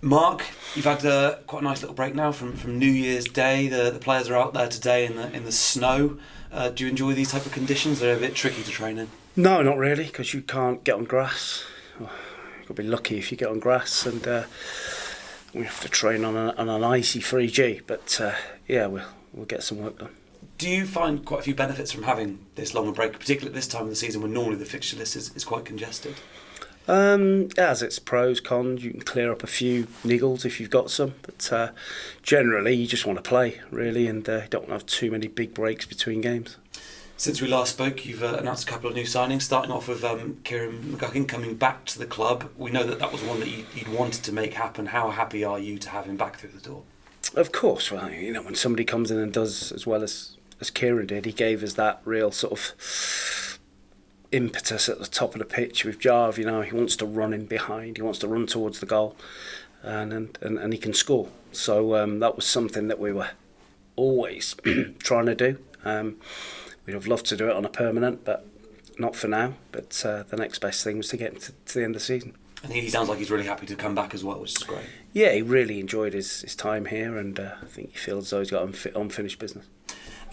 Mark, you've had quite a nice little break now from New Year's Day. The players are out there today in the snow. Do you enjoy these type of conditions? They're a bit tricky to train in. No, not really, because you can't get on grass. You've got to be lucky if you get on grass, and we have to train on an icy 3G. But yeah, we'll get some work done. Do you find quite a few benefits from having this longer break, particularly at this time of the season when normally the fixture list is quite congested? As its pros, cons, you can clear up a few niggles if you've got some, but generally you just want to play, really, and you don't want to have too many big breaks between games. Since we last spoke, you've announced a couple of new signings, starting off with Kieran McGuckin coming back to the club. We know that was one that you'd wanted to make happen. How happy are you to have him back through the door? Of course, well, when somebody comes in and does as well as Kieran did, he gave us that real sort of impetus at the top of the pitch with Jarve. He wants to run in behind, he wants to run towards the goal, and he can score. So that was something that we were always trying to do. We'd have loved to do it on a permanent, but not for now. But the next best thing was to get him to the end of the season. And he sounds like he's really happy to come back as well, which is great. Yeah, he really enjoyed his time here, and I think he feels as though he's got unfinished business.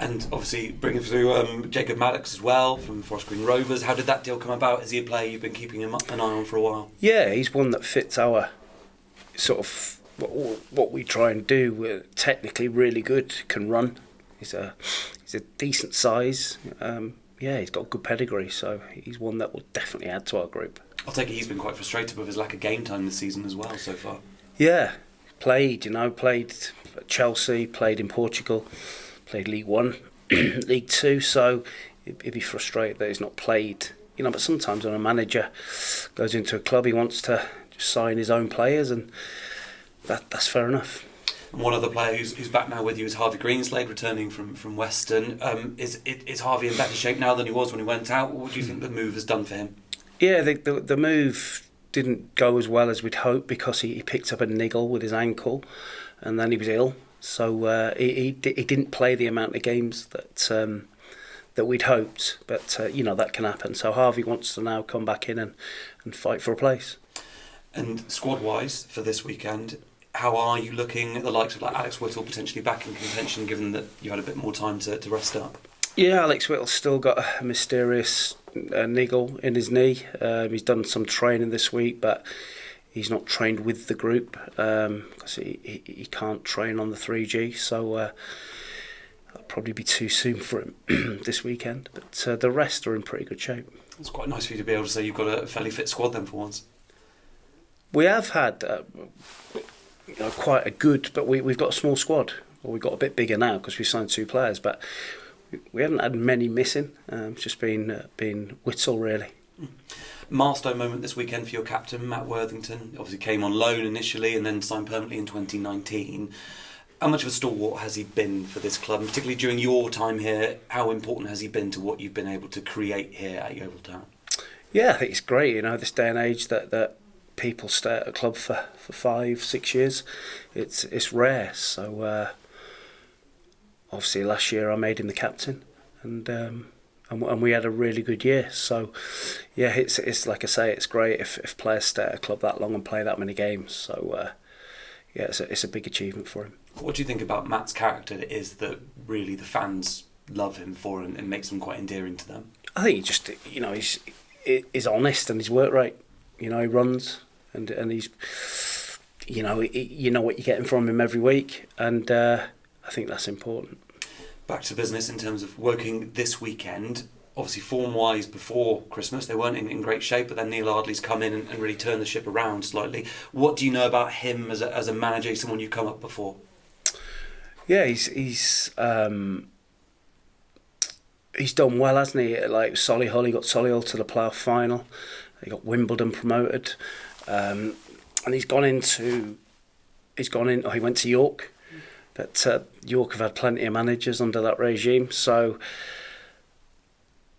And obviously bringing through Jacob Maddox as well from Forest Green Rovers. How did that deal come about? Is he a player you've been keeping an eye on for a while? Yeah, he's one that fits our sort of what we try and do. We're technically really good, can run. He's a decent size. He's got good pedigree, so he's one that will definitely add to our group. I'll take it he's been quite frustrated with his lack of game time this season as well so far. Yeah, played at Chelsea, played in Portugal, played League One, League Two, so he'd be frustrated that he's not played. But sometimes when a manager goes into a club, he wants to just sign his own players, and that's fair enough. And one other player who's back now with you is Harvey Greenslade, returning from Western. Is Harvey in better shape now than he was when he went out? What do you think the move has done for him? Yeah, the move didn't go as well as we'd hoped because he picked up a niggle with his ankle, and then he was ill. So he didn't play the amount of games that we'd hoped, but that can happen. So Harvey wants to now come back in and fight for a place. And squad-wise for this weekend, how are you looking at the likes of Alex Whittle potentially back in contention, given that you had a bit more time to rest up? Yeah, Alex Whittle's still got a mysterious niggle in his knee. He's done some training this week, but he's not trained with the group because he can't train on the 3G, so that'll probably be too soon for him this weekend. But the rest are in pretty good shape. It's quite nice for you to be able to say you've got a fairly fit squad then for once. We have had quite a good, but we've got a small squad. Well, we've got a bit bigger now because we've signed 2 players, but we haven't had many missing. It's just been Whittle, really. Milestone moment this weekend for your captain, Matt Worthington. Obviously came on loan initially and then signed permanently in 2019. How much of a stalwart has he been for this club, and particularly during your time here? How important has he been to what you've been able to create here at Yeovil Town? Yeah, I think it's great. This day and age that people stay at a club for 5-6 years, it's rare. So obviously last year I made him the captain, and we had a really good year. So yeah, it's like I say, it's great if players stay at a club that long and play that many games. So yeah, it's a big achievement for him. What do you think about Matt's character that is that really the fans love him for and makes him quite endearing to them? I think he just he's honest and his work rate. He runs and he's you know what you're getting from him every week, and I think that's important. Back to business in terms of working this weekend. Obviously, form-wise, before Christmas, they weren't in great shape, but then Neil Ardley's come in and really turned the ship around slightly. What do you know about him as a manager, someone you've come up before? Yeah, he's done well, hasn't he? Like Solihull, he got Solihull to the playoff final. He got Wimbledon promoted, and he went to York, but York have had plenty of managers under that regime, so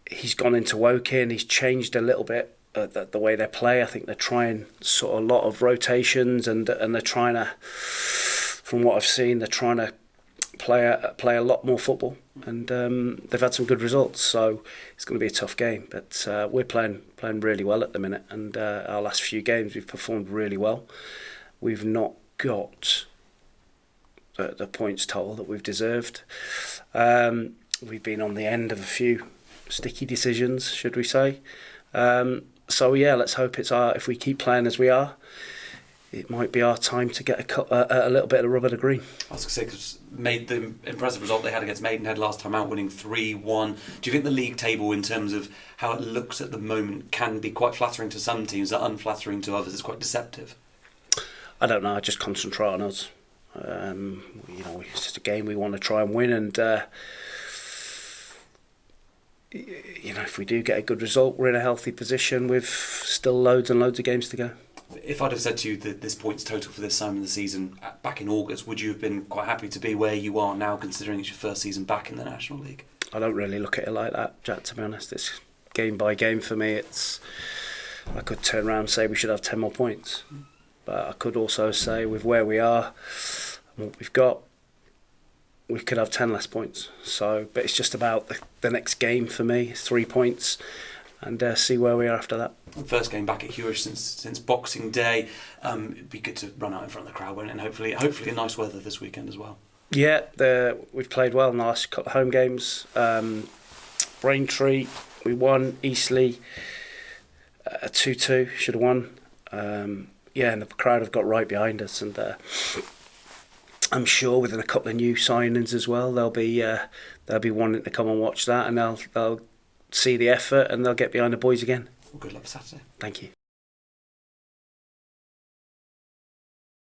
he's gone into Woking. He's changed a little bit the way they play. I think they're trying sort of a lot of rotations, and they're trying to, from what I've seen, they're trying to play a lot more football, and they've had some good results. So it's going to be a tough game, but we're playing really well at the minute, and our last few games we've performed really well. We've not got the points total that we've deserved. We've been on the end of a few sticky decisions, should we say. So yeah, let's hope if we keep playing as we are, it might be our time to get a little bit of the rub of the green. I was going to say, because made the impressive result they had against Maidenhead last time out, winning 3-1. Do you think the league table, in terms of how it looks at the moment, can be quite flattering to some teams, and unflattering to others? It's quite deceptive. I don't know. I just concentrate on us. It's just a game we want to try and win, and if we do get a good result, we're in a healthy position with still loads and loads of games to go. If I'd have said to you that this points total for this time of the season back in August, would you have been quite happy to be where you are now, considering it's your first season back in the National League? I don't really look at it like that, Jack, to be honest. It's game by game for me. I could turn around and say we should have 10 more points. But I could also say, with where we are and what we've got, we could have 10 less points. But it's just about the next game for me, 3 points, and see where we are after that. First game back at Hewish since Boxing Day. It'd be good to run out in front of the crowd, and hopefully a nice weather this weekend as well. Yeah, we've played well in the last couple of home games. Braintree, we won. Eastleigh, 2-2, should have won. And the crowd have got right behind us, and I'm sure within a couple of new signings as well, they'll be wanting to come and watch that, and they'll see the effort, and they'll get behind the boys again. Well, good luck for Saturday. Thank you.